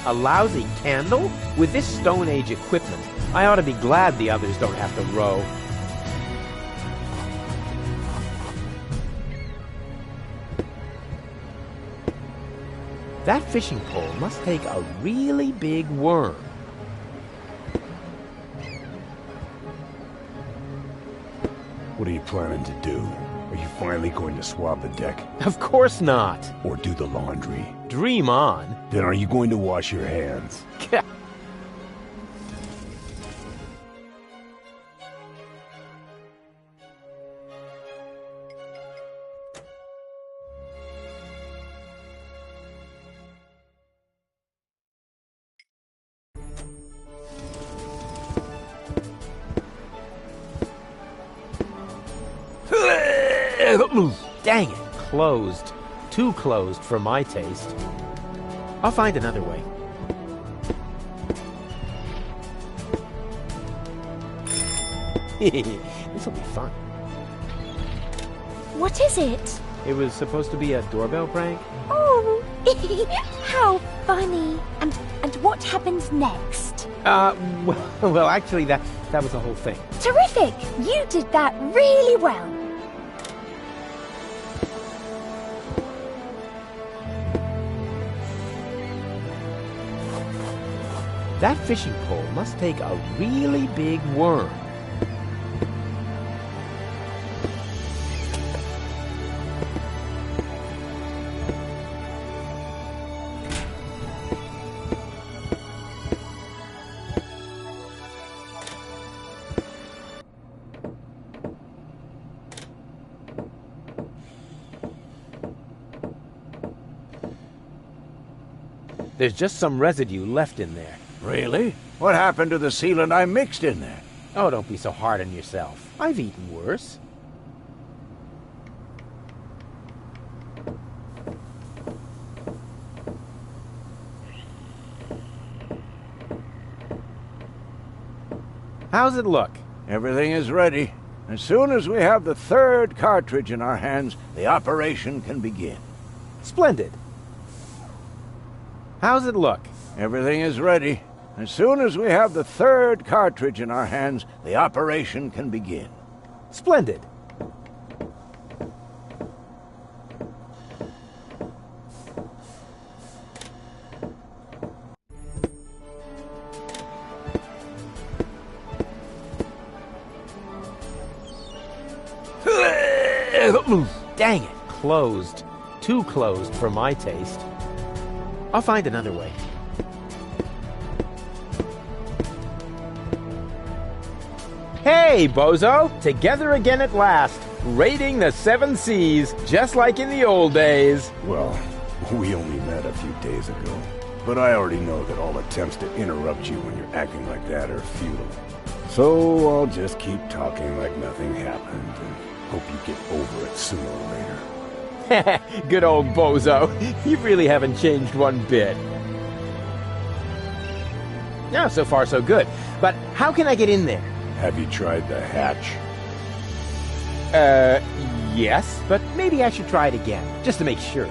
A lousy candle? With this Stone Age equipment, I ought to be glad the others don't have to row. That fishing pole must take a really big worm. What are you planning to do? Are you finally going to swab the deck? Of course not. Or do the laundry? Dream on. Then are you going to wash your hands? Dang it, closed. Too closed for my taste. I'll find another way. This'll be fun. What is it? It was supposed to be a doorbell prank? Oh, how funny. And what happens next? Well, actually, that was the whole thing. Terrific! You did that really well. That fishing pole must take a really big worm. There's just some residue left in there. Really? What happened to the sealant I mixed in there? Oh, don't be so hard on yourself. I've eaten worse. How's it look? Everything is ready. As soon as we have the third cartridge in our hands, the operation can begin. Splendid. How's it look? Everything is ready. As soon as we have the third cartridge in our hands, the operation can begin. Splendid. Dang it, closed. Too closed for my taste. I'll find another way. Hey, bozo! Together again at last, raiding the 7 seas, just like in the old days. Well, we only met a few days ago. But I already know that all attempts to interrupt you when you're acting like that are futile. So I'll just keep talking like nothing happened, and hope you get over it sooner or later. Good old bozo. You really haven't changed one bit. No, so far so good. But how can I get in there? Have you tried the hatch? Yes, but maybe I should try it again, just to make sure.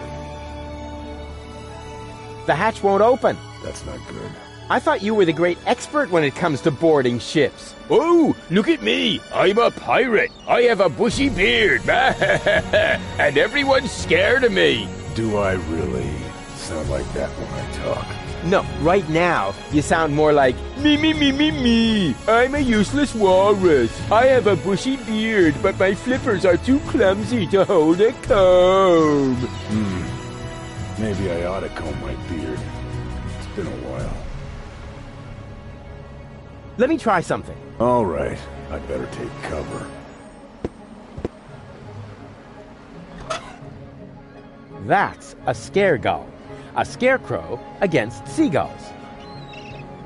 The hatch won't open. That's not good. I thought you were the great expert when it comes to boarding ships. Oh, look at me. I'm a pirate. I have a bushy beard. And everyone's scared of me. Do I really sound like that when I talk? No, right now, you sound more like, Me. I'm a useless walrus. I have a bushy beard, but my flippers are too clumsy to hold a comb. Maybe I ought to comb my beard. It's been a while. let me try something. All right, I'd better take cover. That's a scare gull. A scarecrow against seagulls.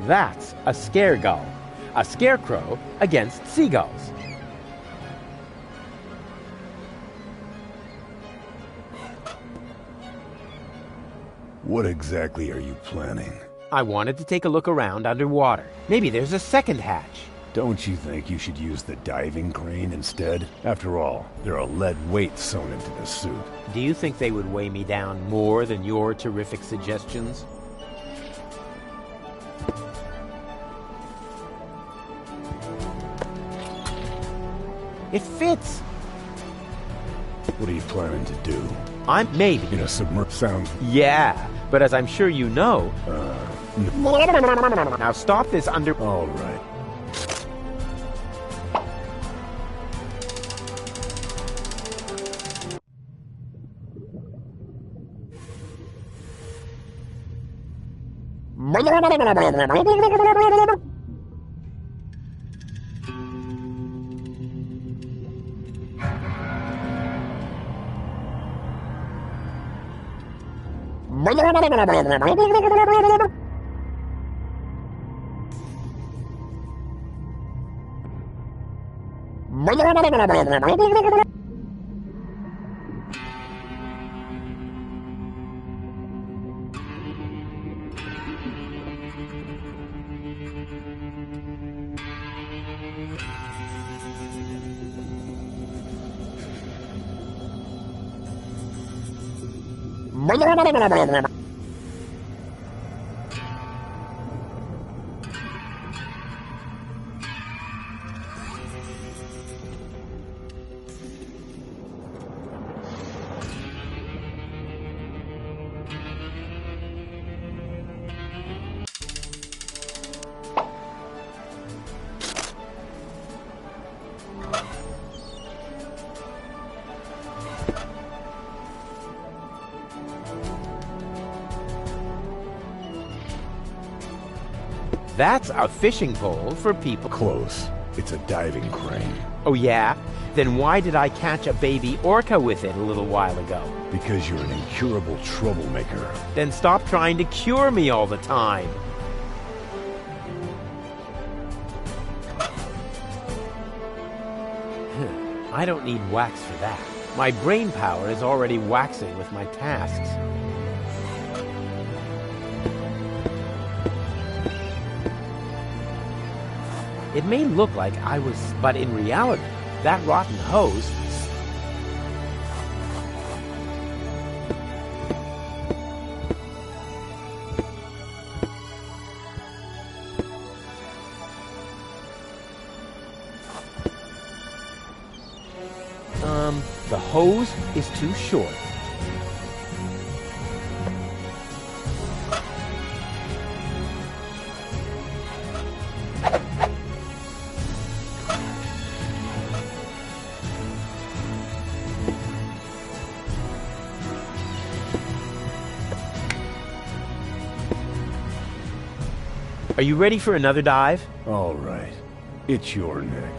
That's a scare gull. A scarecrow against seagulls. What exactly are you planning? I wanted to take a look around underwater. Maybe there's a second hatch. Don't you think you should use the diving crane instead? After all, there are lead weights sewn into the suit. Do you think they would weigh me down more than your terrific suggestions? It fits. What are you planning to do? I'm maybe. In a submerged sound? Yeah, but as I'm sure you know... Now stop this under... All right. That's a fishing pole for people. Close. It's a diving crane. Oh yeah? Then why did I catch a baby orca with it a little while ago? Because you're an incurable troublemaker. Then stop trying to cure me all the time. I don't need wax for that. My brain power is already waxing with my tasks. It may look like I was, but in reality, that rotten hose... The hose is too short. Are you ready for another dive? All right. It's your neck.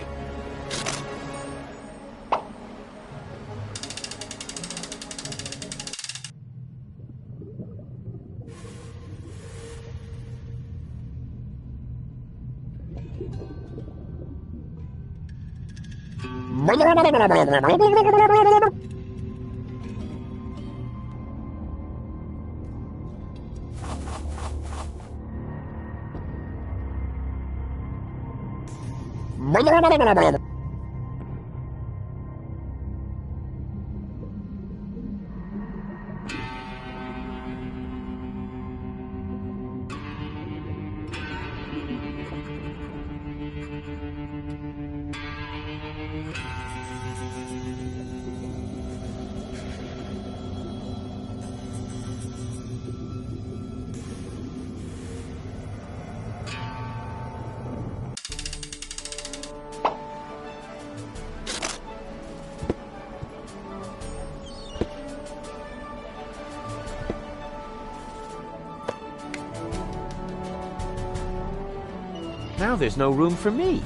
Now there's no room for me.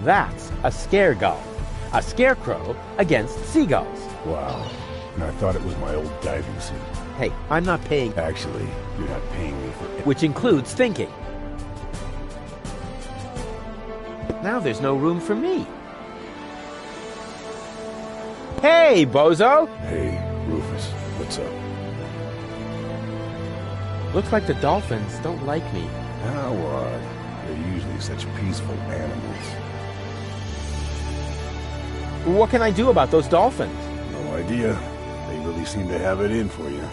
That's a scare gull. A scarecrow against seagulls. Wow. And I thought it was my old diving suit. Hey, I'm not paying... Actually, you're not paying me for it. Which includes thinking. Now there's no room for me. Hey, bozo! Hey, Rufus, what's up? Looks like the dolphins don't like me. How odd. They're usually such peaceful animals. What can I do about those dolphins? No idea. They really seem to have it in for you.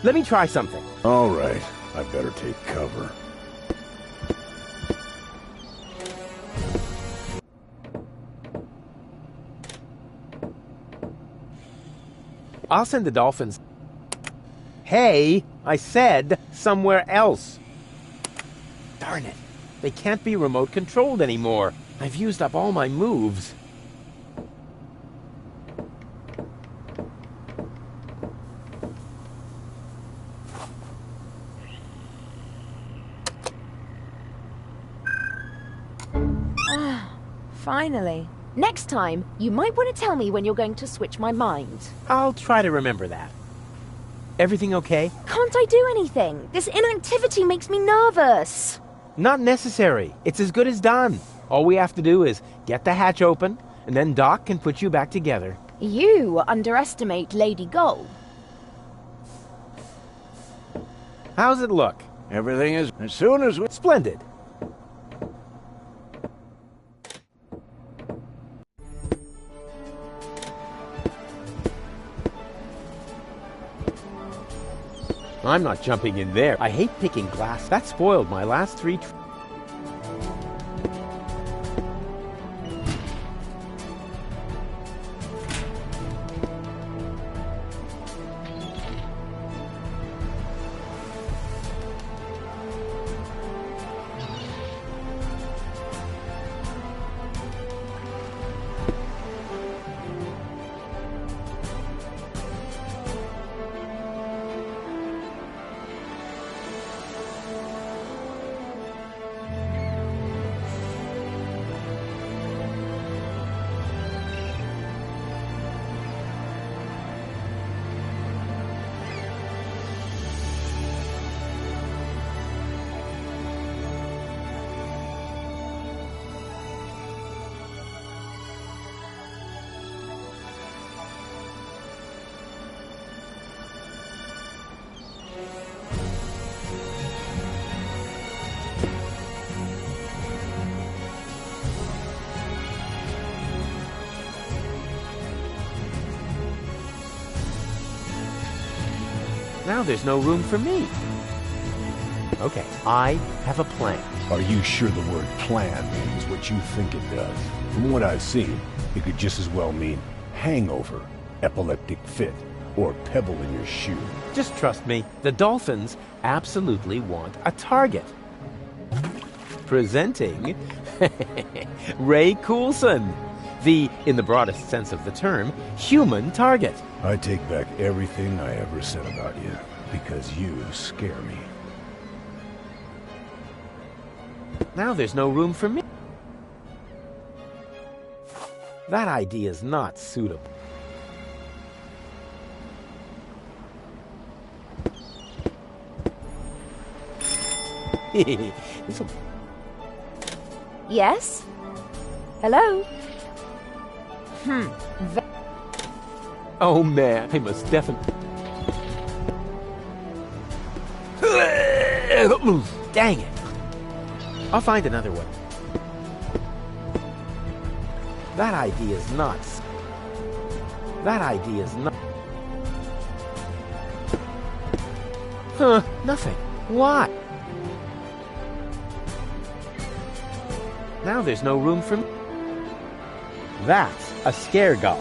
Let me try something. All right. I better take cover. I'll send the dolphins. Hey, I said somewhere else. Darn it. They can't be remote controlled anymore. I've used up all my moves. Finally. Next time, you might want to tell me when you're going to switch my mind. I'll try to remember that. Everything okay? Can't I do anything? This inactivity makes me nervous. Not necessary. It's as good as done. All we have to do is get the hatch open, and then Doc can put you back together. You underestimate Lady Gull. How's it look? Everything is as soon as we... Splendid. I'm not jumping in there. I hate picking glass. That spoiled my last 3 Now there's no room for me. Okay, I have a plan. Are you sure the word plan means what you think it does? From what I've seen, it could just as well mean hangover, epileptic fit, or pebble in your shoe. Just trust me, the dolphins absolutely want a target. Presenting Ray Coulson, the, in the broadest sense of the term, human target. I take back everything I ever said about you, because you scare me. Now there's no room for me. That idea is not suitable. This'll... Yes? Hello? Oh man, I must definitely... Dang it. I'll find another one. That idea is nuts. That idea is not... Huh, nothing. Why? Now there's no room for me. That's a scare gull.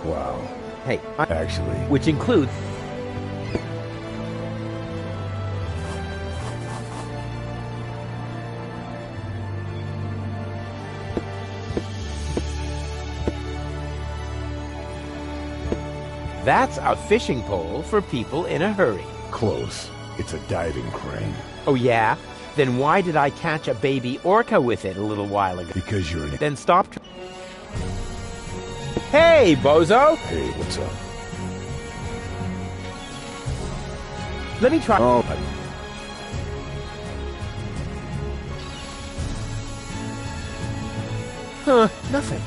Wow. Hey, Actually... which includes... That's a fishing pole for people in a hurry. Close. It's a diving crane. Oh yeah? Then why did I catch a baby orca with it a little while ago? Because you're an... Then stop... Hey, bozo! Hey, what's up? Let me try... Oh, Huh, nothing.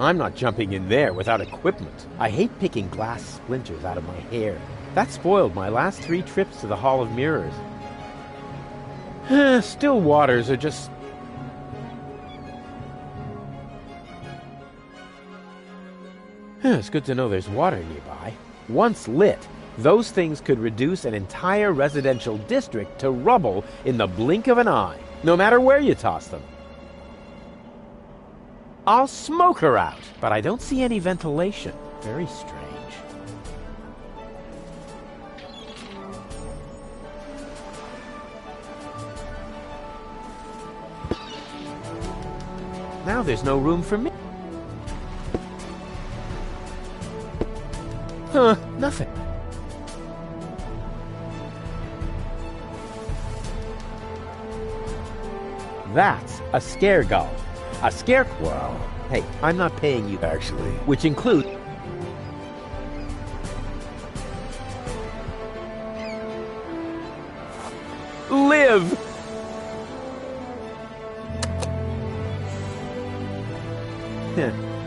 I'm not jumping in there without equipment. I hate picking glass splinters out of my hair. That spoiled my last 3 trips to the Hall of Mirrors. Still waters are just... It's good to know there's water nearby. Once lit, those things could reduce an entire residential district to rubble in the blink of an eye, no matter where you toss them. I'll smoke her out, but I don't see any ventilation. Very strange. Now there's no room for me. Huh, nothing. That's a scare gull. A scare... Wow. Hey, I'm not paying you. Actually, Which include... Live!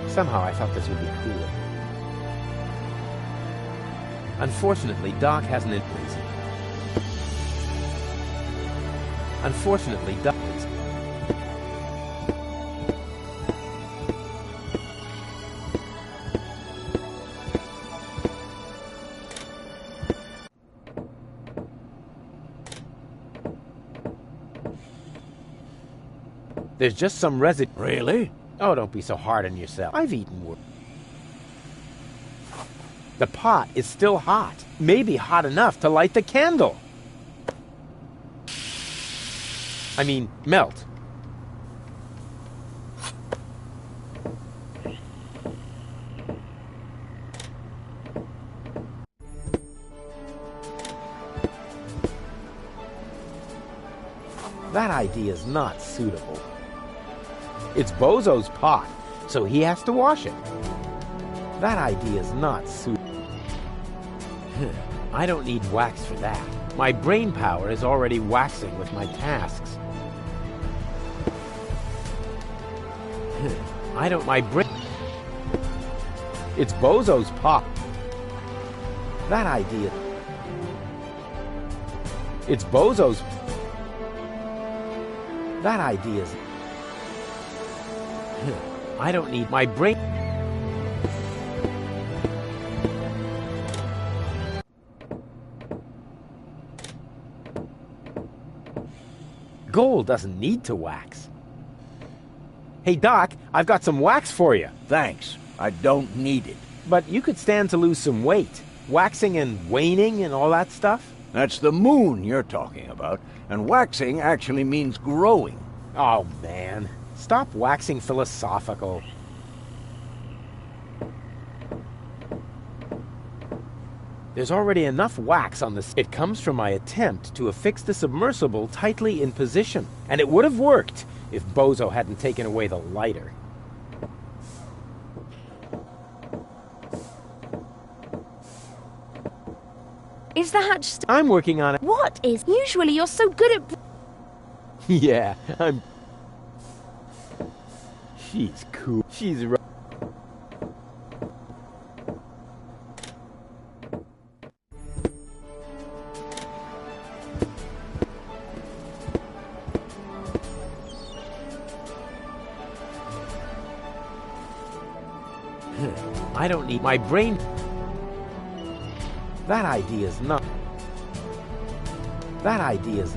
Somehow I thought this would be cool. Unfortunately, Doc hasn't it reason. Unfortunately, Doc is... There's just some residue. Really? Oh, don't be so hard on yourself. I've eaten worse. The pot is still hot. Maybe hot enough to light the candle. I mean, melt. That idea is not suitable. It's Bozo's pot, so he has to wash it. That idea is not suitable. I don't need wax for that. My brain power is already waxing with my tasks. I don't... My brain... It's Bozo's pot. That idea... It's Bozo's... That idea is... I don't need my brain... Gold doesn't need to wax. Hey, Doc, I've got some wax for you. Thanks. I don't need it. But you could stand to lose some weight. Waxing and waning and all that stuff. That's the moon you're talking about, and waxing actually means growing. Oh, man. Stop waxing philosophical. There's already enough wax on this. It comes from my attempt to affix the submersible tightly in position. And it would have worked if Bozo hadn't taken away the lighter. Is the hatch I'm working on it. What is? Usually you're so good at... Yeah, I'm... She's cool. She's right. I don't need my brain. That idea is not. That idea is.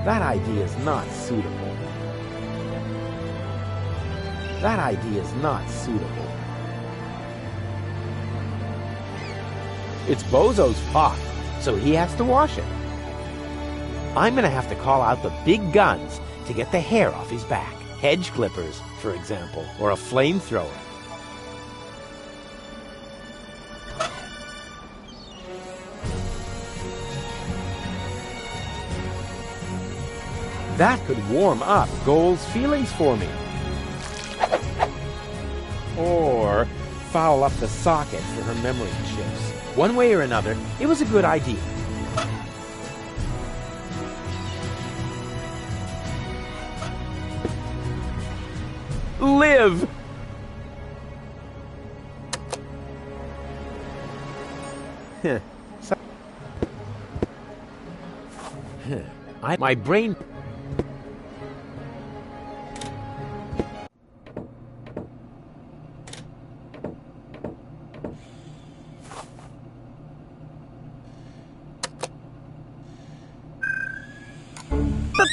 That idea is not suitable. That idea is not suitable. It's Bozo's pot, so he has to wash it. I'm gonna have to call out the big guns to get the hair off his back. Hedge clippers, for example, or a flamethrower. That could warm up Goal's feelings for me. Or foul up the socket for her memory chips. One way or another, it was a good idea. Live! My brain...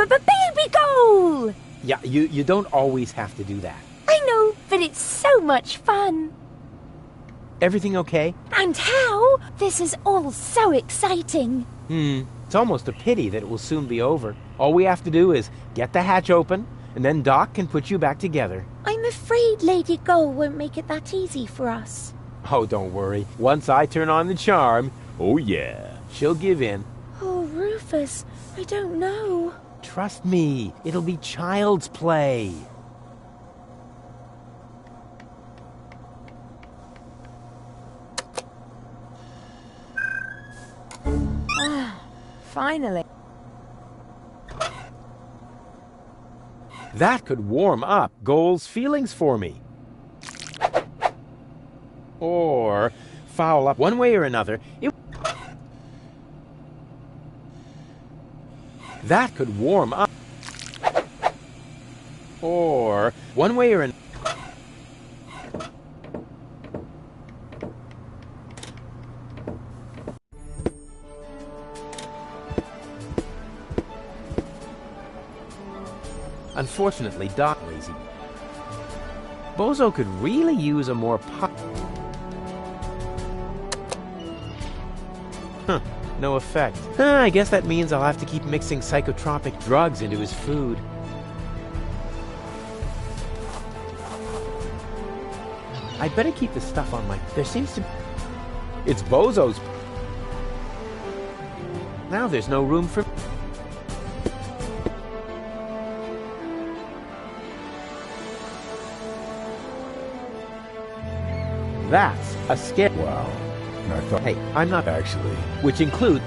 Baby goal! Yeah, you don't always have to do that. I know, but it's so much fun. Everything okay? And how? This is all so exciting. It's almost a pity that it will soon be over. All we have to do is get the hatch open, and then Doc can put you back together. I'm afraid Lady Gull won't make it that easy for us. Oh, don't worry. Once I turn on the charm, oh yeah, she'll give in. Oh, Rufus, I don't know. Trust me, it'll be child's play. Finally. That could warm up Goal's feelings for me. Or foul up one way or another. That could warm up. Or one way or another. Unfortunately, Doc lazy. Bozo could really use a more no effect. I guess that means I'll have to keep mixing psychotropic drugs into his food. I'd better keep the stuff on my... There seems to... It's Bozo's... Now there's no room for... That's a scare. Wow. I thought... Hey, I'm not... Actually... Which include...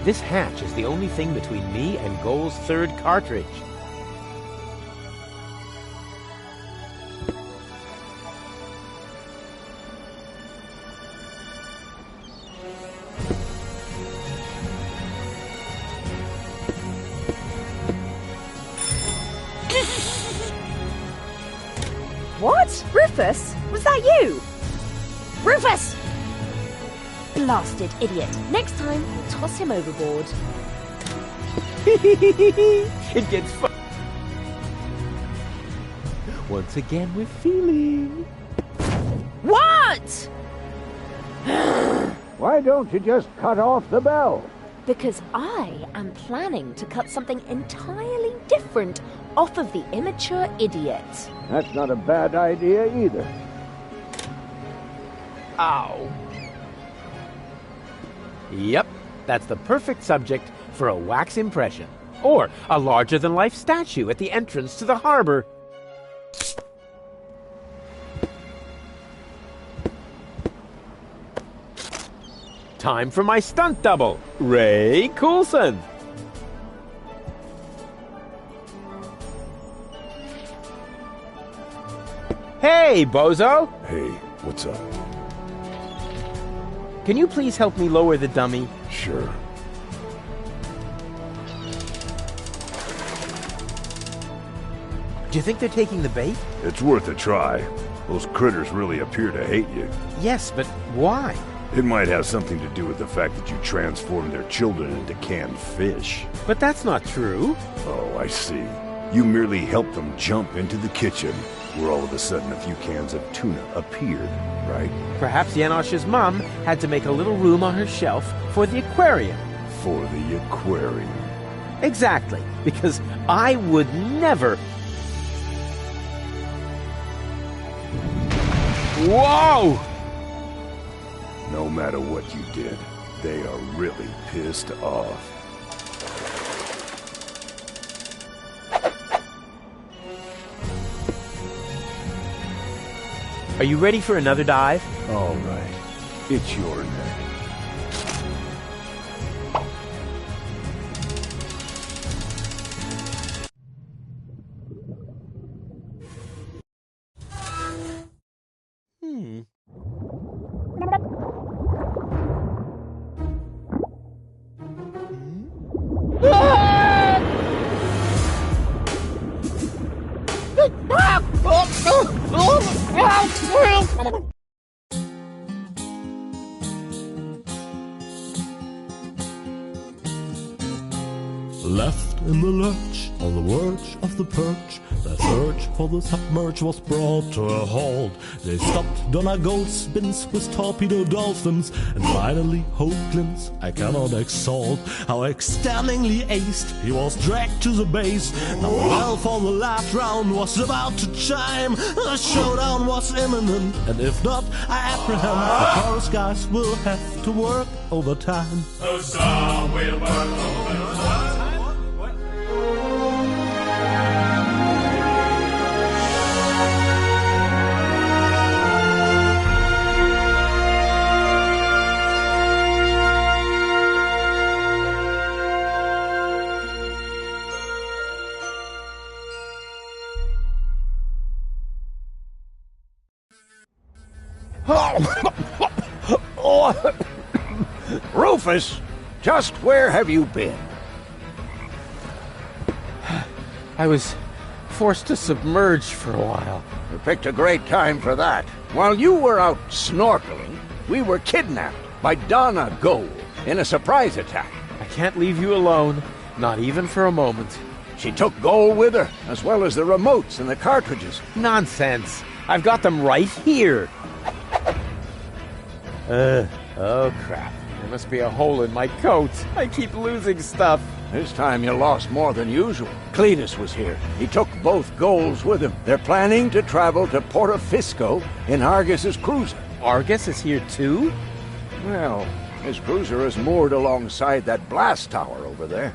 This hatch is the only thing between me and Goal's third cartridge. What? Rufus? Was that you? Rufus! Blasted idiot. Next time, we'll toss him overboard. It gets fun. Once again, we're feeling. What? Why don't you just cut off the bell? Because I am planning to cut something entirely different off of the immature idiot. That's not a bad idea either. Ow. Yep, that's the perfect subject for a wax impression. Or a larger-than-life statue at the entrance to the harbor. Time for my stunt double, Ray Coulson. Hey, Bozo! Hey, what's up? Can you please help me lower the dummy? Sure. Do you think they're taking the bait? It's worth a try. Those critters really appear to hate you. Yes, but why? It might have something to do with the fact that you transformed their children into canned fish. But that's not true. Oh, I see. You merely helped them jump into the kitchen, where all of a sudden a few cans of tuna appeared, right? Perhaps Janosch's mom had to make a little room on her shelf for the aquarium. For the aquarium. Exactly, because I would never... Whoa! No matter what you did, they are really pissed off. Are you ready for another dive? All right. It's your name. Left in the lurch, on the verge of the perch, the search for the submerge was brought to a halt. They stopped Donna Goldspins with torpedo dolphins, and finally Hoagland's I cannot exalt. How extendingly aced, he was dragged to the base. Now the bell for the last round was about to chime. The showdown was imminent, and if not, I apprehend the chorus guys will have to work overtime. The song will work overtime. Rufus, just where have you been? I was forced to submerge for a while. You picked a great time for that. While you were out snorkeling, we were kidnapped by Donna Gold in a surprise attack. I can't leave you alone, not even for a moment. She took Gold with her, as well as the remotes and the cartridges. Nonsense. I've got them right here. Oh crap. There must be a hole in my coat. I keep losing stuff. This time you lost more than usual. Cletus was here. He took both Golds with him. They're planning to travel to Portofisco in Argus's cruiser. Argus is here too? Well, his cruiser is moored alongside that blast tower over there.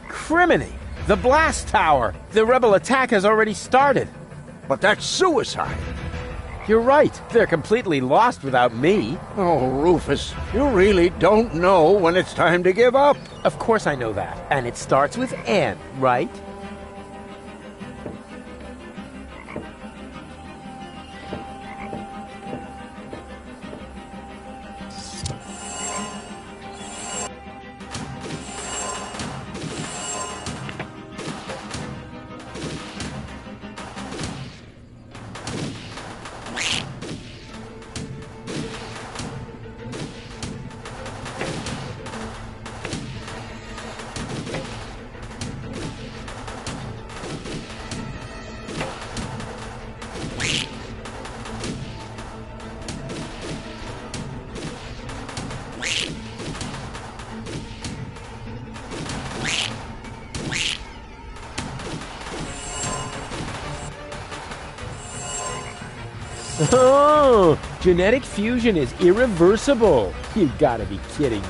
Criminy! The blast tower! The rebel attack has already started. But that's suicide. You're right. They're completely lost without me. Oh, Rufus, you really don't know when it's time to give up. Of course I know that. And it starts with N, right? Oh, genetic fusion is irreversible. You gotta be kidding me.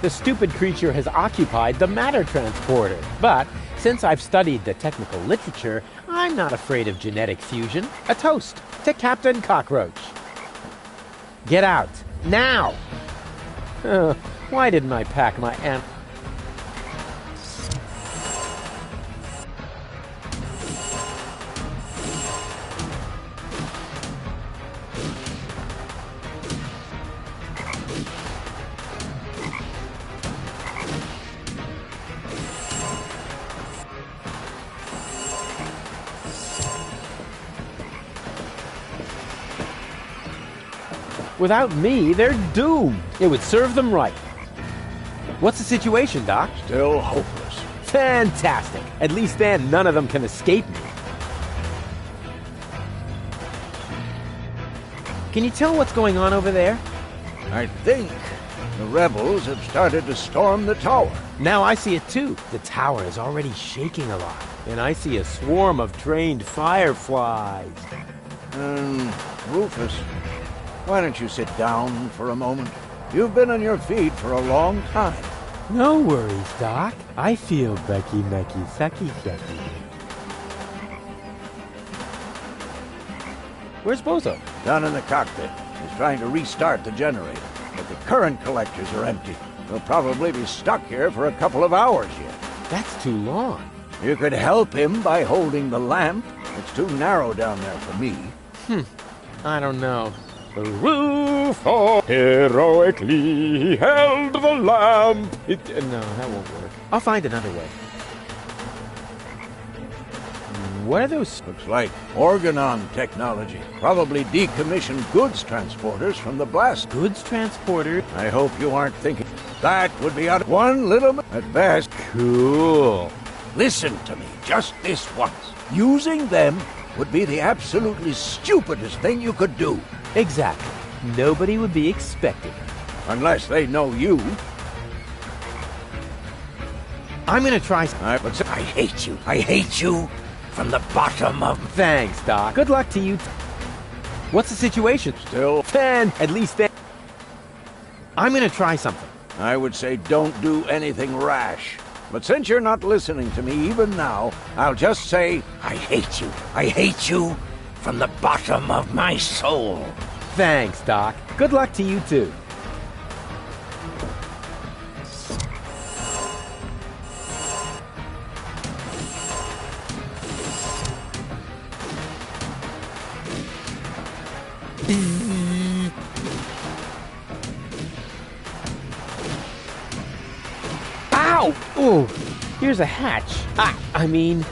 The stupid creature has occupied the matter transporter. But since I've studied the technical literature, I'm not afraid of genetic fusion. A toast to Captain Cockroach. Get out, now! Why didn't I pack my amp? Without me, they're doomed. It would serve them right. What's the situation, Doc? Still hopeless. Fantastic. At least then none of them can escape me. Can you tell what's going on over there? I think the rebels have started to storm the tower. Now I see it too. The tower is already shaking a lot. And I see a swarm of trained fireflies. Rufus, why don't you sit down for a moment? You've been on your feet for a long time. No worries, Doc. I feel Becky Mecky Sucky Sucky. Where's Bozo? Down in the cockpit. He's trying to restart the generator, but the current collectors are empty. We'll probably be stuck here for a couple of hours yet. That's too long. You could help him by holding the lamp. It's too narrow down there for me. I don't know. Rufus heroically held the lamp. No, that won't work. I'll find another way. What are those? Looks like organon technology. Probably decommissioned goods transporters from the blast. Goods transporter? I hope you aren't thinking that would be out one little at best. Cool. Listen to me, just this once. Using them would be the absolutely stupidest thing you could do. Exactly. Nobody would be expecting it. Unless they know you. I'm gonna try. I hate you. I hate you from the bottom of... Thanks, Doc. Good luck to you. What's the situation? Still... 10, at least 10. I'm gonna try something. I would say don't do anything rash. But since you're not listening to me even now, I'll just say, I hate you. I hate you from the bottom of my soul. Thanks, Doc. Good luck to you, too. Ow! Ooh, here's a hatch. I mean...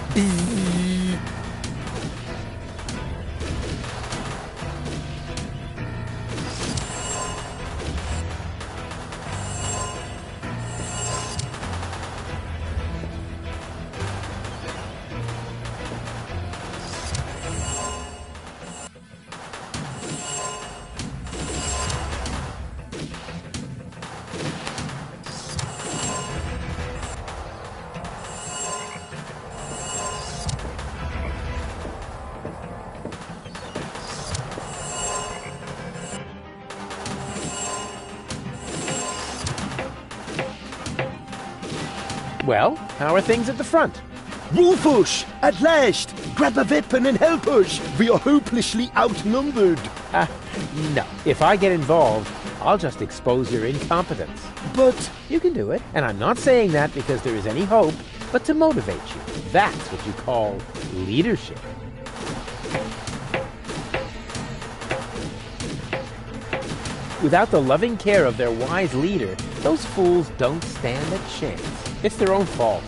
Well, how are things at the front? Rufus! At last! Grab a weapon and help us! We are hopelessly outnumbered! No. If I get involved, I'll just expose your incompetence. But... You can do it. And I'm not saying that because there is any hope, but to motivate you. That's what you call leadership. Without the loving care of their wise leader, those fools don't stand a chance. It's their own fault.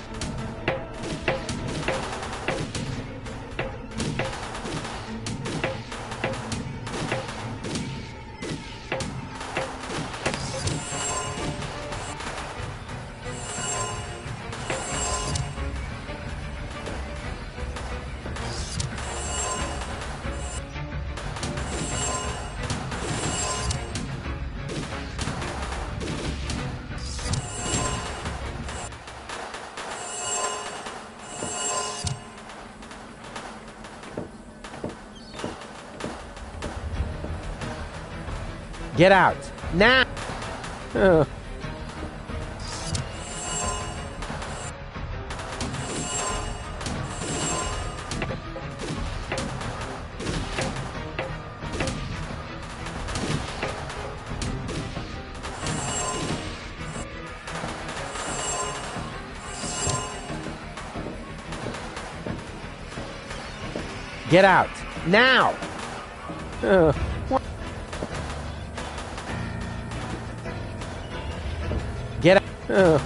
Get out. Now! Get out. Now! What? Get out.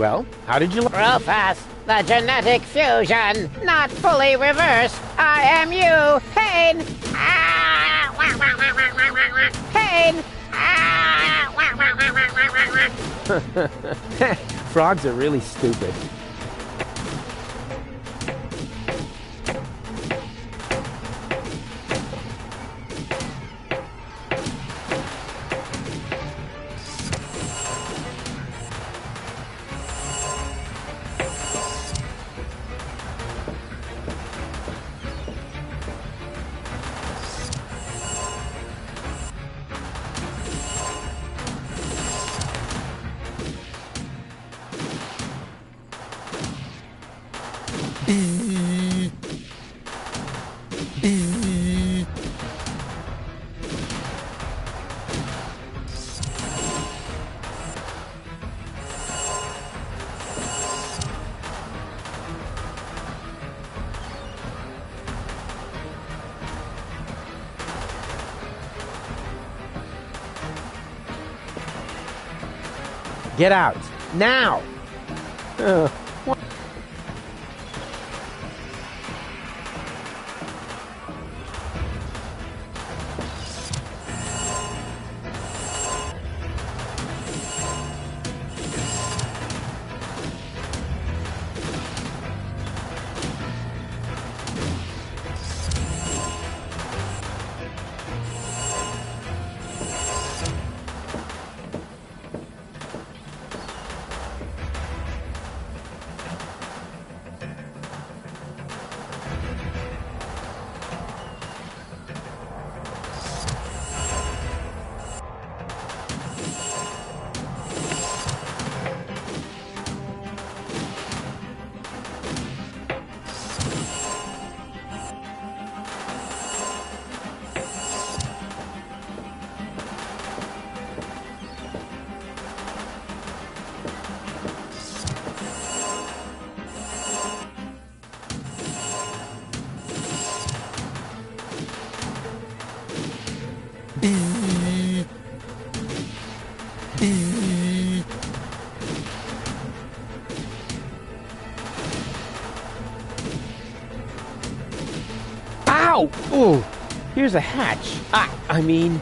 Well, how did you like? Rufus, the genetic fusion, not fully reversed. I am you, Pain. Ah, wah, wah, wah, wah, wah, wah, wah. Pain. Ah, wah, wah, wah, wah, wah, wah. Frogs are really stupid. Get out. Now! What? Ow! Oh, here's a hatch. I mean...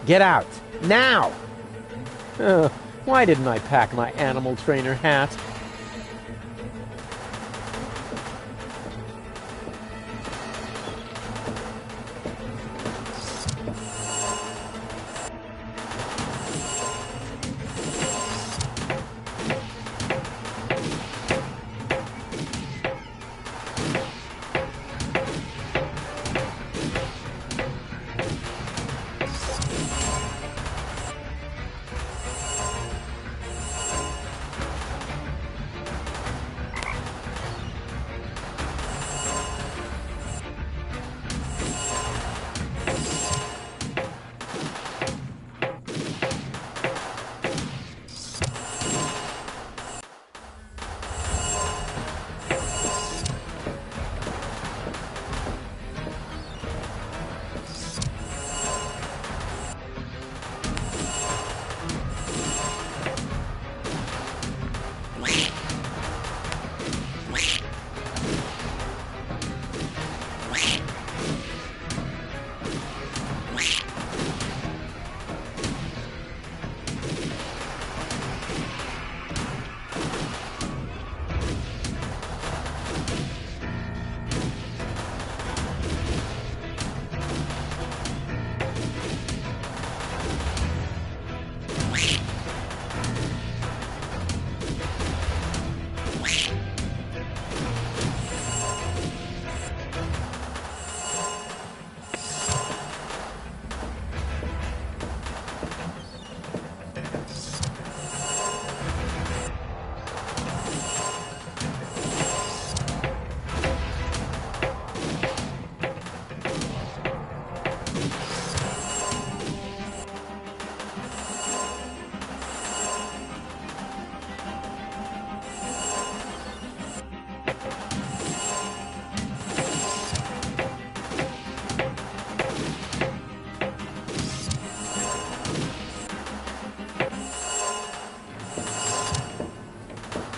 Get out! Now! Why didn't I pack my animal trainer hat?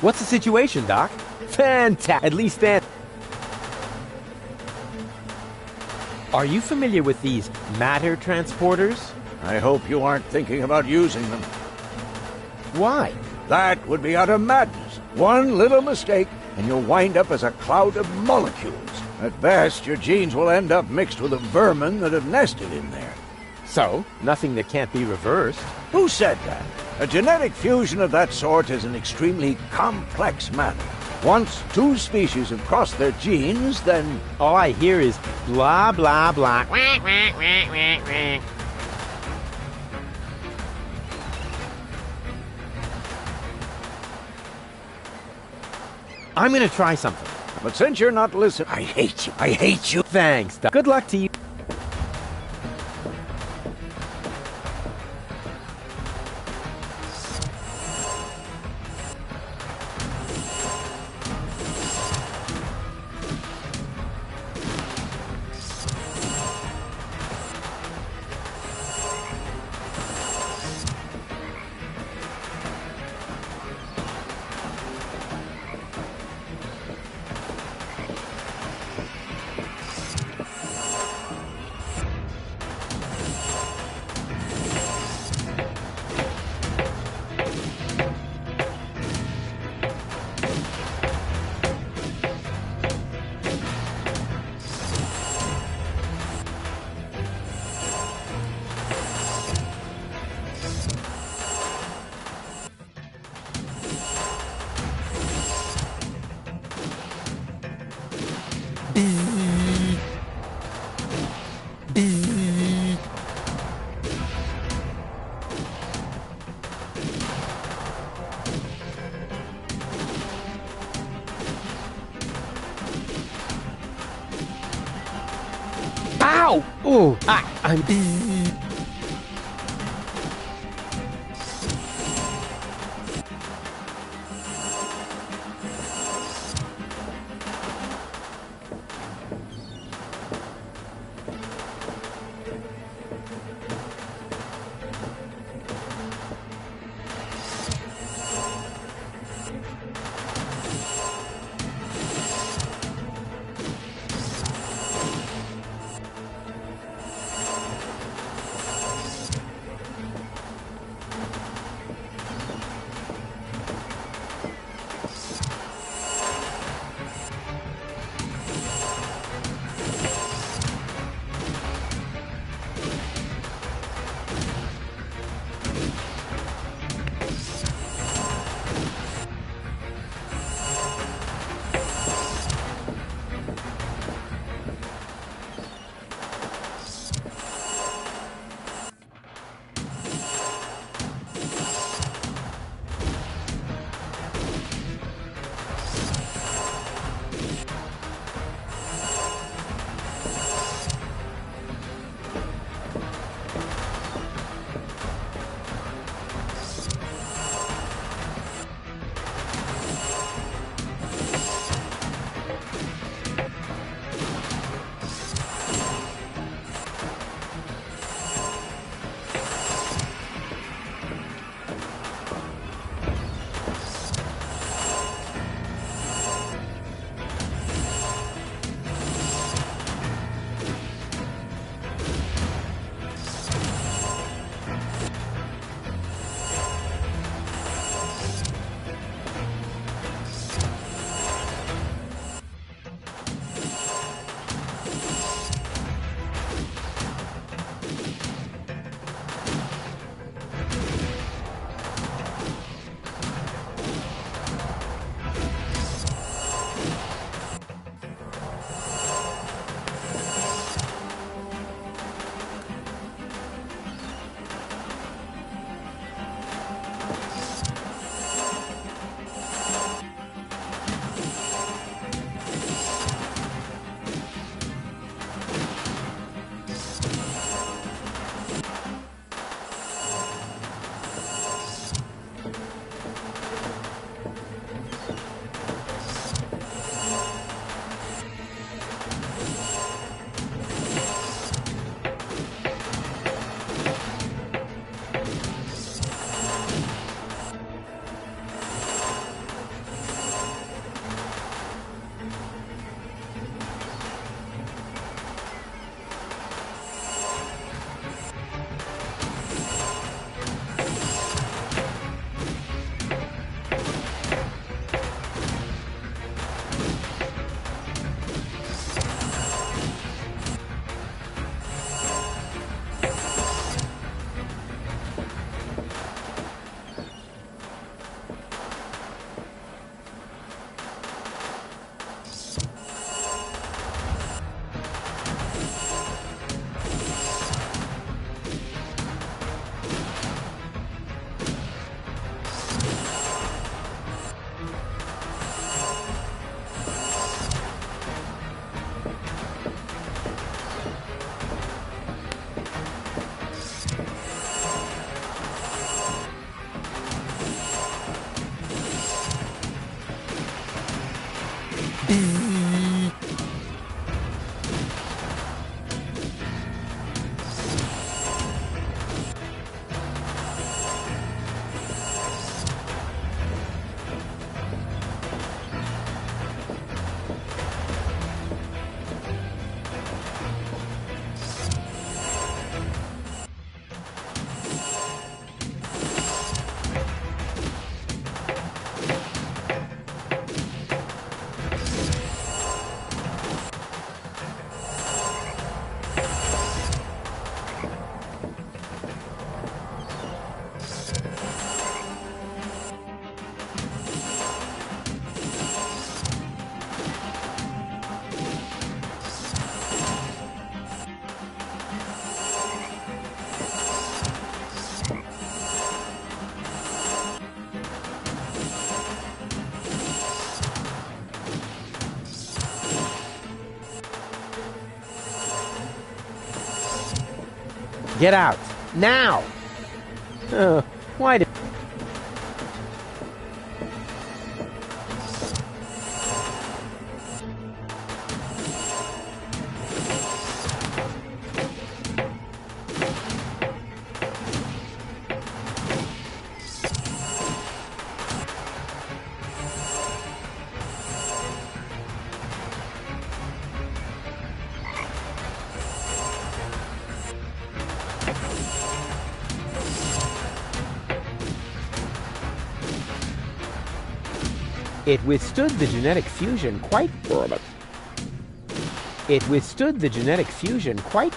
What's the situation, Doc? Fantastic. At least then. Are you familiar with these matter transporters? I hope you aren't thinking about using them. Why? That would be utter madness. One little mistake, and you'll wind up as a cloud of molecules. At best, your genes will end up mixed with the vermin that have nested in there. So, nothing that can't be reversed. Who said that? A genetic fusion of that sort is an extremely complex matter. Once two species have crossed their genes, then... All I hear is blah, blah, blah. I'm gonna try something. But since you're not listening... I hate you. I hate you. Thanks, Doc. Good luck to you. Ow! Oh, I'm... Get out. Now! Why did... It withstood the genetic fusion quite... It withstood the genetic fusion quite...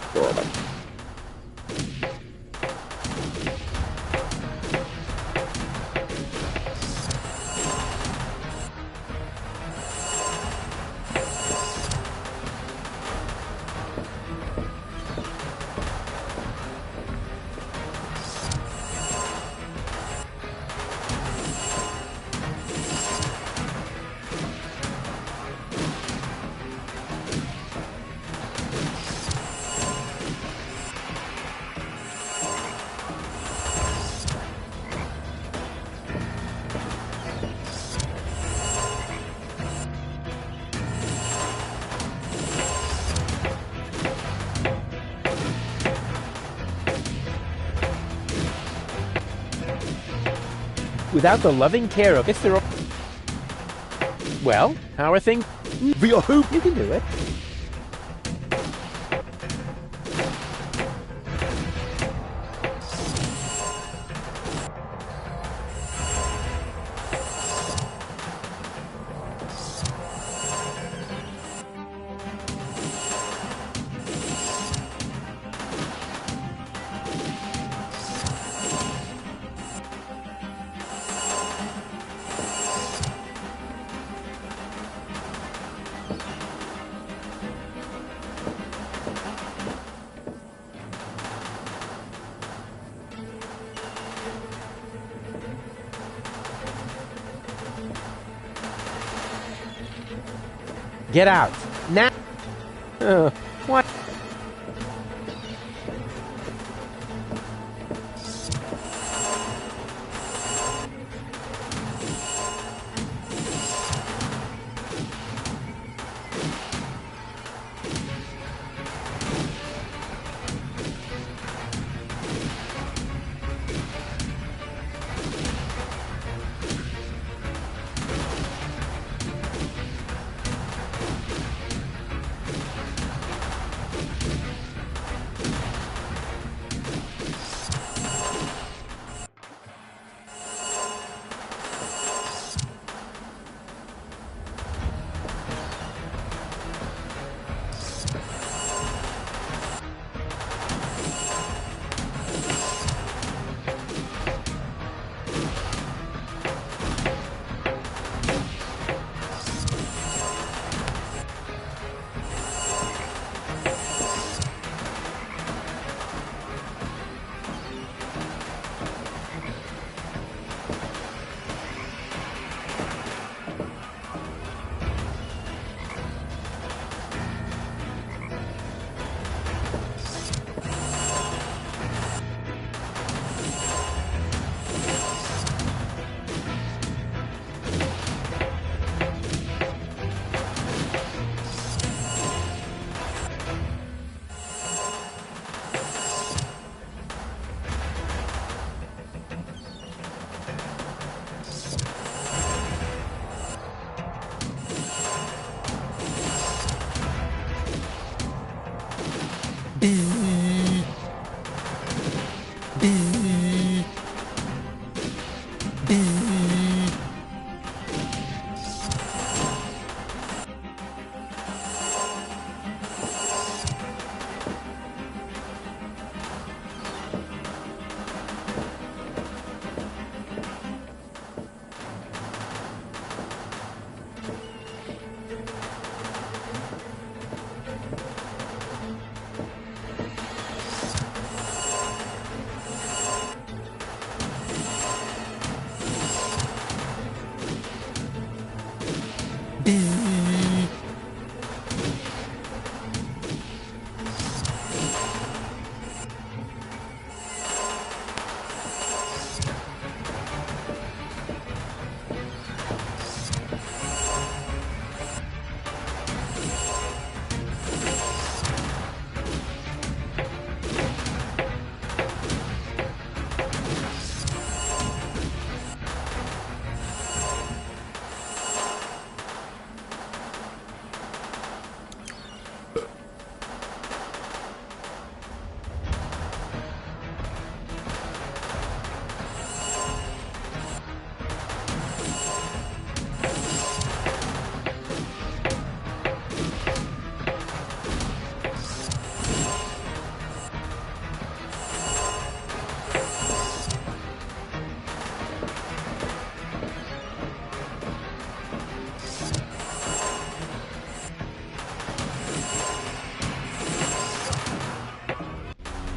Without the loving care of visceral... Well, how are things? We are hope. You can do it. Get out. Now. What?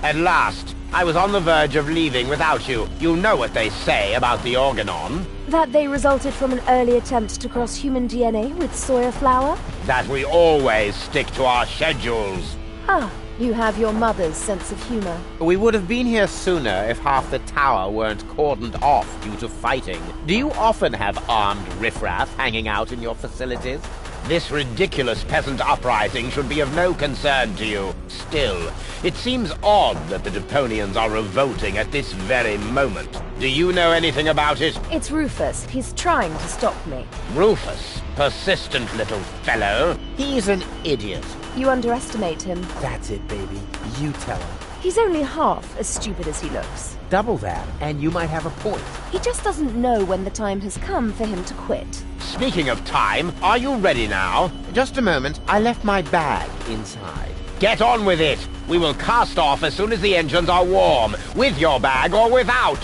At last! I was on the verge of leaving without you. You know what they say about the Organon. That they resulted from an early attempt to cross human DNA with soya flour? That we always stick to our schedules. Ah, you have your mother's sense of humor. We would have been here sooner if half the tower weren't cordoned off due to fighting. Do you often have armed riffraff hanging out in your facilities? This ridiculous peasant uprising should be of no concern to you. Still, it seems odd that the Deponians are revolting at this very moment. Do you know anything about it? It's Rufus. He's trying to stop me. Rufus? Persistent little fellow. He's an idiot. You underestimate him. That's it, baby. You tell him. He's only half as stupid as he looks. Double that, and you might have a point. He just doesn't know when the time has come for him to quit. Speaking of time, are you ready now? Just a moment. I left my bag inside. Get on with it! We will cast off as soon as the engines are warm, with your bag or without!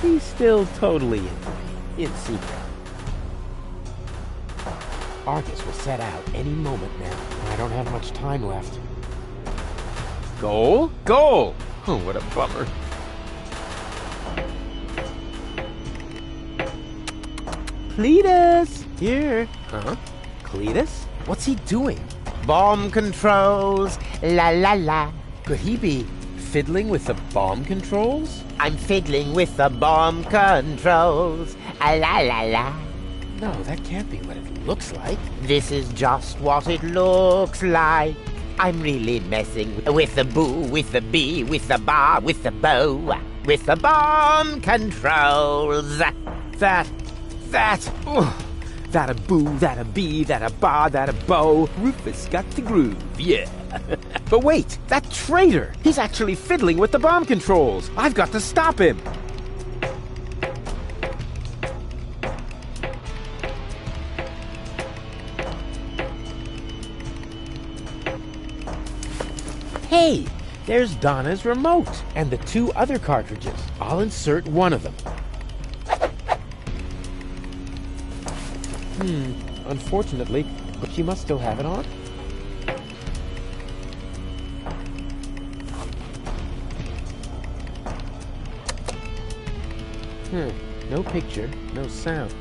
He's still totally in secret. Argus will set out any moment now. I don't have much time left. Goal? Goal! Oh, what a bummer. Cletus! Here. Huh? Cletus? What's he doing? Bomb controls. La la la. Could he be fiddling with the bomb controls? I'm fiddling with the bomb controls. La la la. No, that can't be what it looks like. This is just what it looks like. I'm really messing with the boo, with the bee, with the bar, with the bow, with the bomb controls. That a boo, that a bee, that a bar, that a bow. Rufus got the groove, yeah. But wait, that traitor! He's actually fiddling with the bomb controls. I've got to stop him. Hey, there's Donna's remote and the 2 other cartridges. I'll insert one of them. Unfortunately, but she must still have it on. No picture, no sound.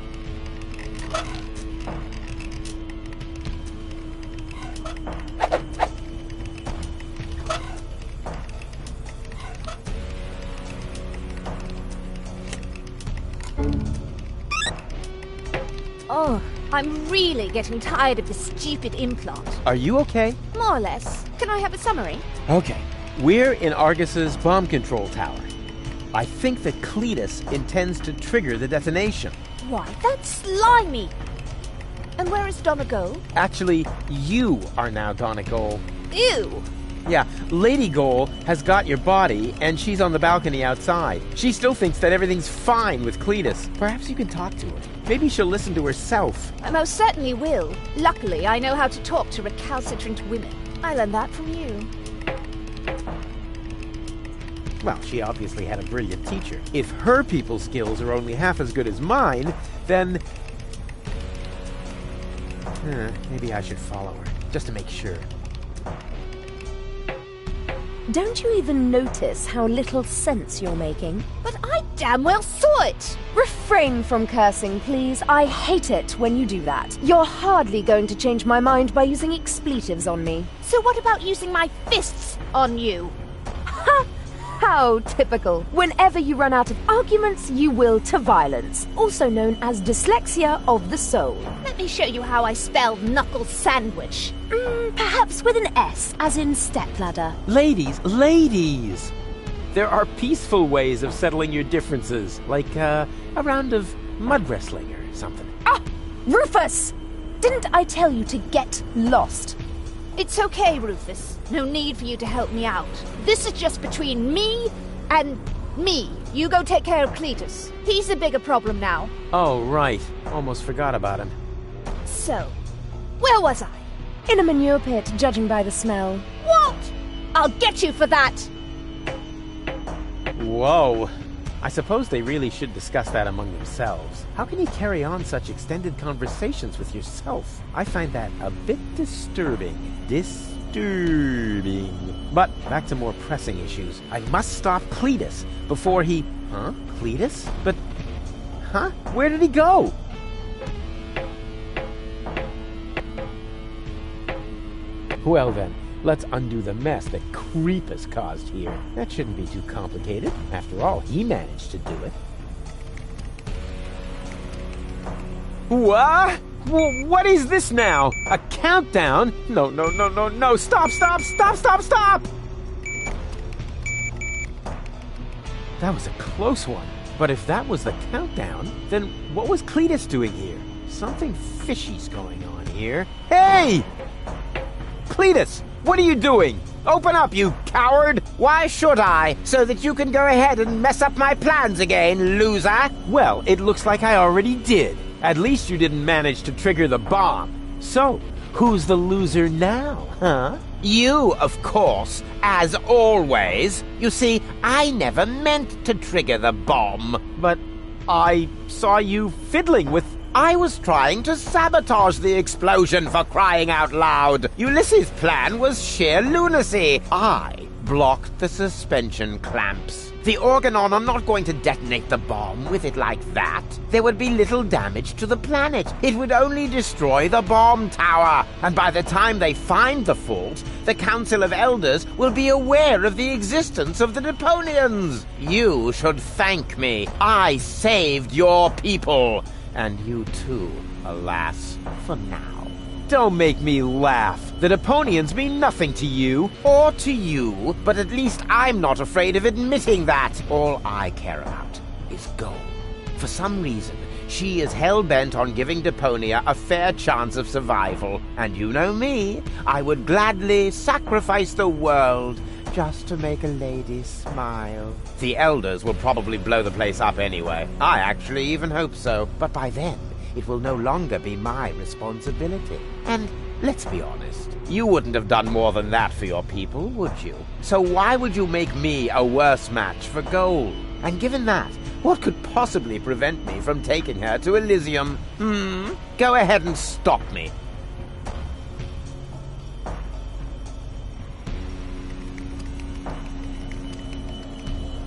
Oh, I'm really getting tired of this stupid implant. Are you okay? More or less. Can I have a summary? Okay. We're in Argus's bomb control tower. I think that Cletus intends to trigger the detonation. Why, that's slimy! And where is Donegal? Actually, you are now Donna Goal. Ew! Yeah, Lady Goal has got your body, and she's on the balcony outside. She still thinks that everything's fine with Cletus. Perhaps you can talk to her. Maybe she'll listen to herself. I most certainly will. Luckily, I know how to talk to recalcitrant women. I learned that from you. Well, she obviously had a brilliant teacher. If her people skills are only half as good as mine, then... maybe I should follow her, just to make sure. Don't you even notice how little sense you're making? But I damn well saw it! Refrain from cursing, please. I hate it when you do that. You're hardly going to change my mind by using expletives on me. So what about using my fists on you? Ha! How typical. Whenever you run out of arguments, you will to violence, also known as dyslexia of the soul. Let me show you how I spell knuckle sandwich. Perhaps with an S, as in stepladder. Ladies! There are peaceful ways of settling your differences, like a round of mud wrestling or something. Ah! Rufus! Didn't I tell you to get lost? It's okay, Rufus. No need for you to help me out. This is just between me and me. You go take care of Cletus. He's the bigger problem now. Oh, right. Almost forgot about him. So, where was I? In a manure pit, judging by the smell. What? I'll get you for that! Whoa. I suppose they really should discuss that among themselves. How can you carry on such extended conversations with yourself? I find that a bit disturbing. But back to more pressing issues. I must stop Cletus before he... Huh? Cletus? But... Huh? Where did he go? Well then, let's undo the mess that Creep has caused here. That shouldn't be too complicated. After all, he managed to do it. What? What is this now? A countdown? No. Stop! That was a close one. But if that was the countdown, then what was Cletus doing here? Something fishy's going on here. Hey! Cletus, what are you doing? Open up, you coward! Why should I? So that you can go ahead and mess up my plans again, loser? Well, it looks like I already did. At least you didn't manage to trigger the bomb. So, who's the loser now, huh? You, of course, as always. You see, I never meant to trigger the bomb. But I saw you fiddling with... I was trying to sabotage the explosion, for crying out loud. Ulysses' plan was sheer lunacy. I blocked the suspension clamps. The Organon are not going to detonate the bomb with it like that. There would be little damage to the planet. It would only destroy the bomb tower. And by the time they find the fault, the Council of Elders will be aware of the existence of the Deponians. You should thank me. I saved your people. And you too, alas, for now. Don't make me laugh. The Deponians mean nothing to you. Or to you, but at least I'm not afraid of admitting that. All I care about is gold. For some reason, she is hell-bent on giving Deponia a fair chance of survival. And you know me, I would gladly sacrifice the world just to make a lady smile. The Elders will probably blow the place up anyway. I actually even hope so. But by then, it will no longer be my responsibility. And let's be honest, you wouldn't have done more than that for your people, would you? So why would you make me a worse match for gold? And given that, what could possibly prevent me from taking her to Elysium? Go ahead and stop me.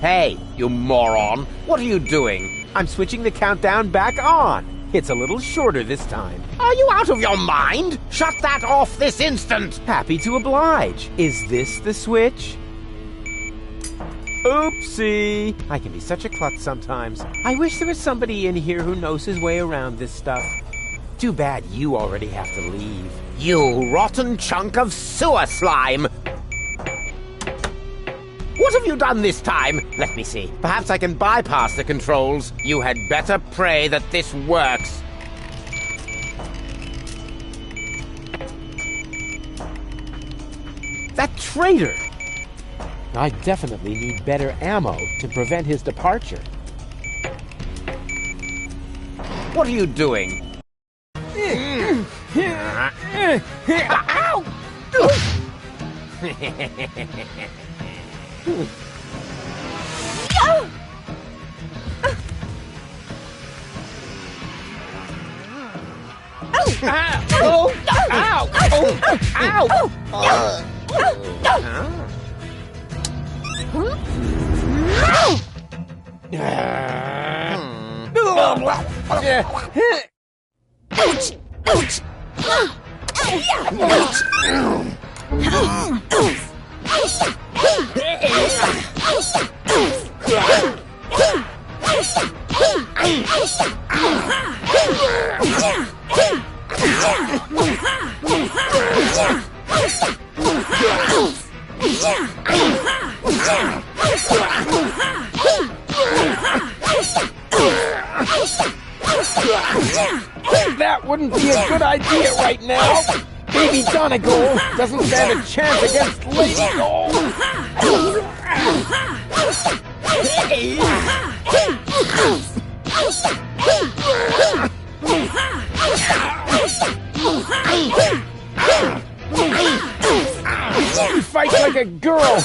Hey, you moron! What are you doing? I'm switching the countdown back on. It's a little shorter this time. Are you out of your mind? Shut that off this instant! Happy to oblige. Is this the switch? Oopsie! I can be such a klutz sometimes. I wish there was somebody in here who knows his way around this stuff. Too bad you already have to leave. You rotten chunk of sewer slime! What have you done this time? Let me see. Perhaps I can bypass the controls. You had better pray that this works. That traitor! I definitely need better ammo to prevent his departure. What are you doing? Ow! That wouldn't be a good idea right now. Baby Donegal doesn't stand a chance against Lady Gold. You fight like a girl.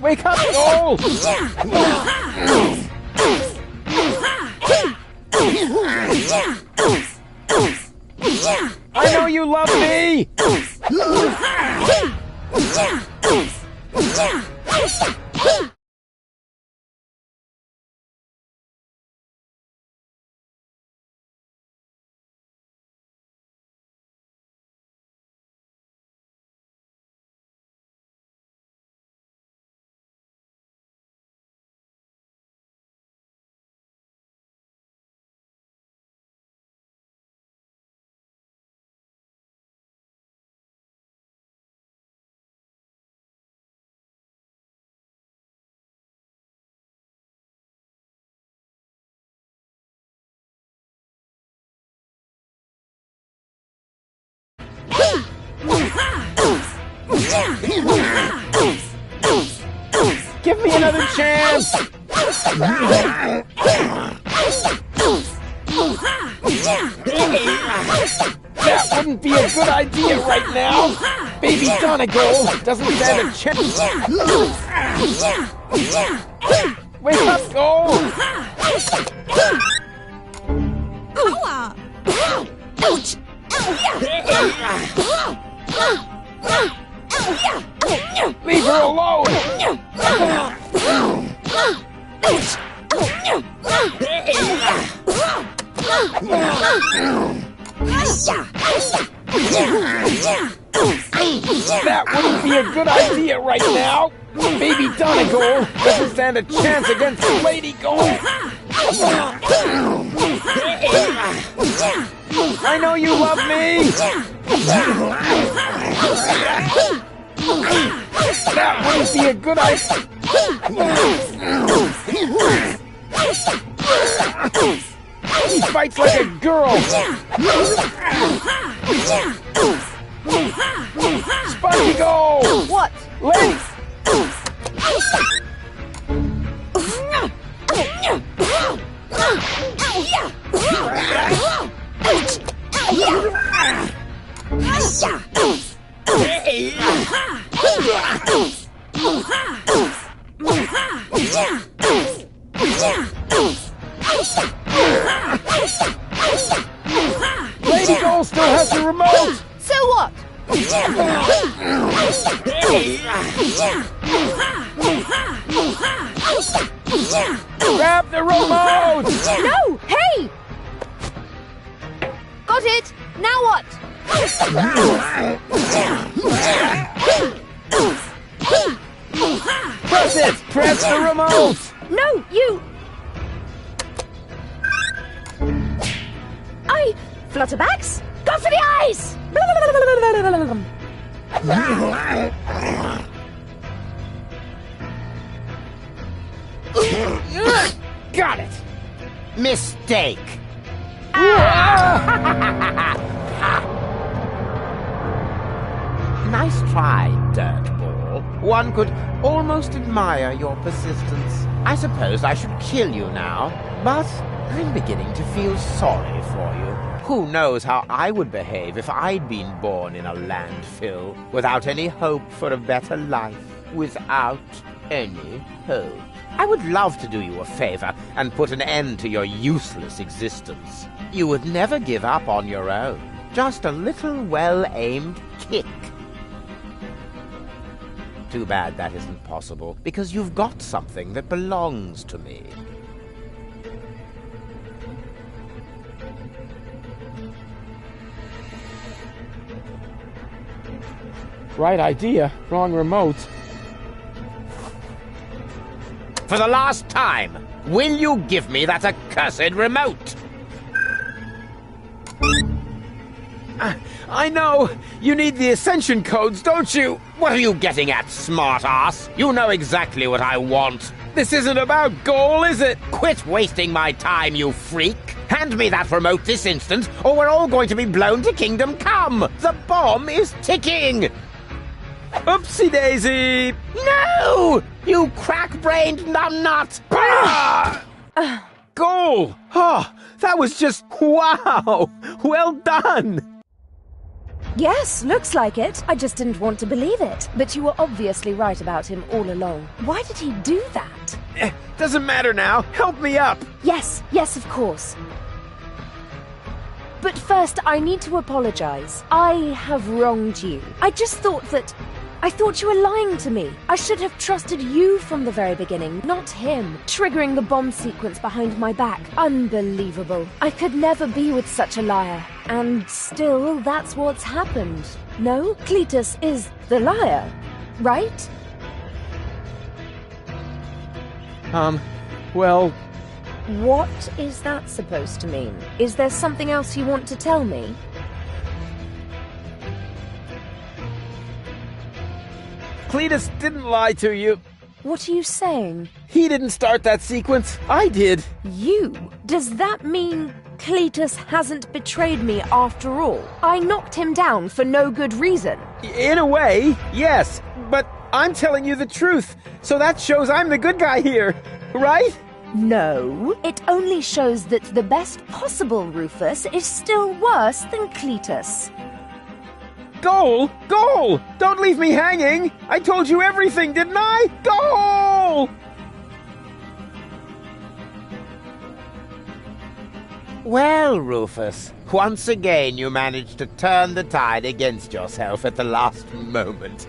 Wake up, Goal! I know you love me! Give me another chance! That wouldn't be a good idea right now! Baby Donegal doesn't stand a chance! Wake up, Goal! Leave her alone! That wouldn't be a good idea right now! Baby Donegal doesn't stand a chance against Lady Gold! I know you love me! That wouldn't be a good idea! He fights like a girl! Spunky Goal! What? Late! Lady Goal still has the remote! So what? Grab the remote! No! Hey! Got it! Now what? Press it! Press the remote! No, you... Flutterbacks? Go for the eyes! Got it! Mistake. Nice try, Dirtball. One could almost admire your persistence. I suppose I should kill you now, but I'm beginning to feel sorry for you. Who knows how I would behave if I'd been born in a landfill without any hope for a better life? without any hope. I would love to do you a favor and put an end to your useless existence. You would never give up on your own. Just a little well-aimed kick. Too bad that isn't possible, because you've got something that belongs to me. Right idea, wrong remote. For the last time, will you give me that accursed remote? I know! You need the ascension codes, don't you? What are you getting at, smart-ass? You know exactly what I want. This isn't about goal, is it? Quit wasting my time, you freak! Hand me that remote this instant, or we're all going to be blown to Kingdom Come! The bomb is ticking! Oopsie-daisy! No! You crack-brained numbnut! Goal! Oh, that was just wow! Well done! Yes, looks like it. I just didn't want to believe it. But you were obviously right about him all along. Why did he do that? Doesn't matter now. Help me up! Yes, of course. But first, I need to apologize. I have wronged you. I thought you were lying to me. I should have trusted you from the very beginning, not him. Triggering the bomb sequence behind my back. Unbelievable. I could never be with such a liar. And still, that's what's happened. No, Cletus is the liar, right? Well... What is that supposed to mean? Is there something else you want to tell me? Cletus didn't lie to you. What are you saying? He didn't start that sequence. I did. You? Does that mean Cletus hasn't betrayed me after all? I knocked him down for no good reason. In a way, yes. But I'm telling you the truth. So that shows I'm the good guy here. Right? No, it only shows that the best possible Rufus is still worse than Cletus. Goal! Goal! Don't leave me hanging! I told you everything, didn't I? Goal! Well, Rufus, once again you managed to turn the tide against yourself at the last moment.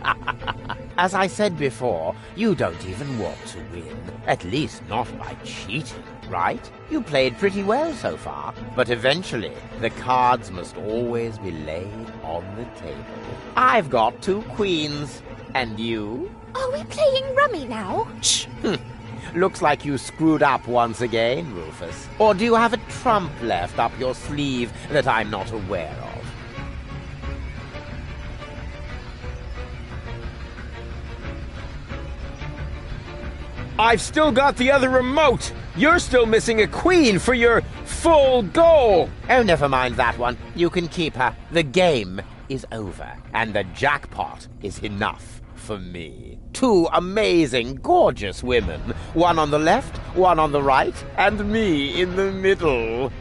As I said before, you don't even want to win. At least not by cheating, right? You played pretty well so far, but eventually the cards must always be laid on the table. I've got 2 queens, and you? Are we playing rummy now? Shh! Looks like you screwed up once again, Rufus. Or do you have a trump left up your sleeve that I'm not aware of? I've still got the other remote. You're still missing a queen for your full goal. Oh, never mind that one. You can keep her. The game is over, and the jackpot is enough for me. 2 amazing, gorgeous women. One on the left, one on the right, and me in the middle.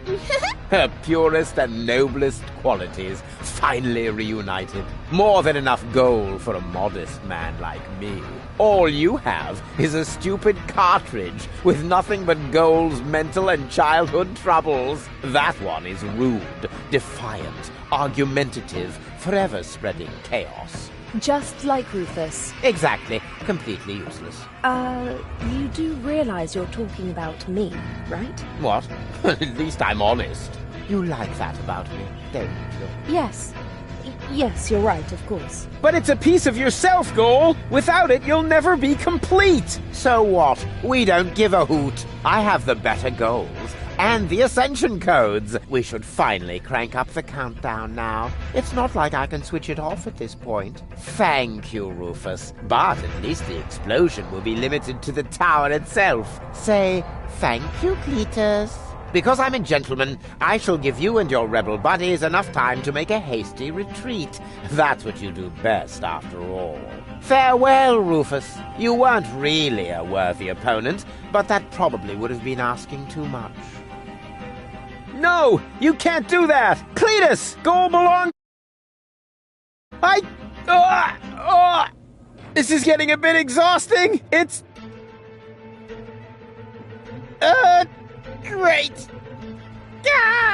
Her purest and noblest qualities finally reunited. More than enough gold for a modest man like me. All you have is a stupid cartridge with nothing but Gold's mental and childhood troubles. That one is rude, defiant, argumentative, forever spreading chaos. Just like Rufus. Exactly. Completely useless. You do realize you're talking about me, right? What? At least I'm honest. You like that about me, don't you? Yes. Yes, you're right, of course. But it's a piece of yourself, Goal. Without it, you'll never be complete. So what? We don't give a hoot. I have the better goals. And the ascension codes. We should finally crank up the countdown now. It's not like I can switch it off at this point. Thank you, Rufus. But at least the explosion will be limited to the tower itself. Say, thank you, Cletus. Because I'm a gentleman, I shall give you and your rebel buddies enough time to make a hasty retreat. That's what you do best, after all. Farewell, Rufus. You weren't really a worthy opponent, but that probably would have been asking too much. No! You can't do that! Cletus! Goal belongs... This is getting a bit exhausting. It's... great. Ah!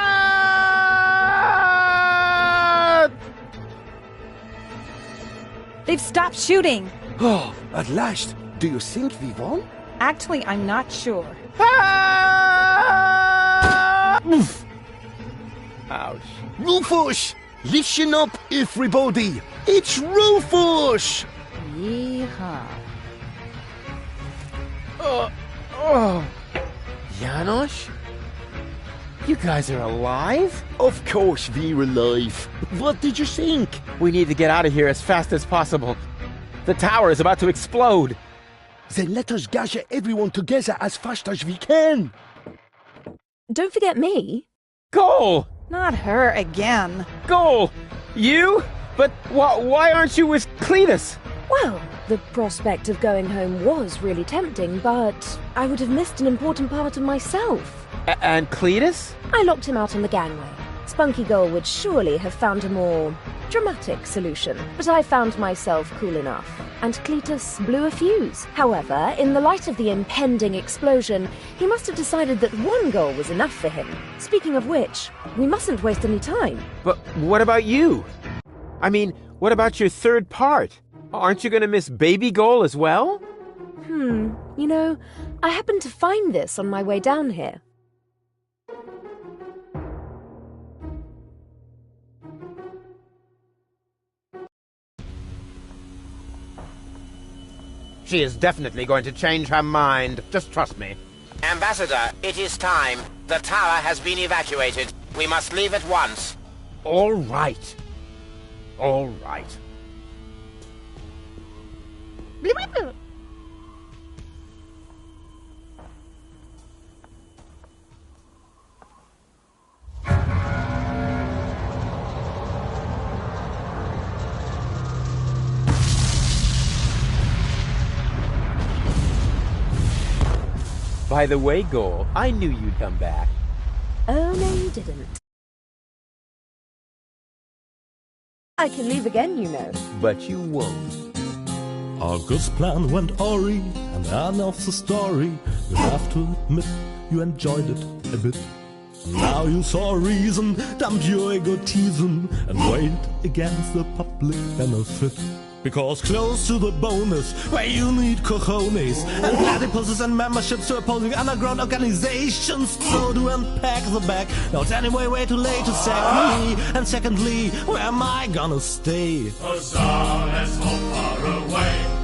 They've stopped shooting. Oh, at last. Do you think we won? Actually, I'm not sure. Ah! Ouch. Rufus! Listen up, everybody! It's Rufus! Yeehaw. Janosch? You guys are alive? Of course we're alive. What did you think? We need to get out of here as fast as possible. The tower is about to explode. Then let us gather everyone together as fast as we can. Don't forget me. Cole! Not her again. Cole! You? But why aren't you with Cletus? Well, the prospect of going home was really tempting, but I would have missed an important part of myself. And Cletus? I locked him out on the gangway. Spunky Gull would surely have found a more dramatic solution, but I found myself cool enough, and Cletus blew a fuse. However, in the light of the impending explosion, he must have decided that one goal was enough for him. Speaking of which, we mustn't waste any time. But what about you? I mean, what about your third part? Aren't you going to miss Baby Goal as well? You know, I happened to find this on my way down here. She is definitely going to change her mind. Just trust me. Ambassador, it is time. The tower has been evacuated. We must leave at once. All right. All right. By the way, Goal, I knew you'd come back. Oh, no, you didn't. I can leave again, you know. But you won't. Our God's plan went awry, and the end of the story. You have to admit you enjoyed it a bit. Now you saw a reason, dump your egotism, and weigh it against the public benefit. Because close to the bonus, where you need cojones, and platypuses and memberships to opposing underground organizations. So to unpack the bag, now it's anyway way too late to sack me. And secondly, where am I gonna stay? Huzzah, let's hope far away.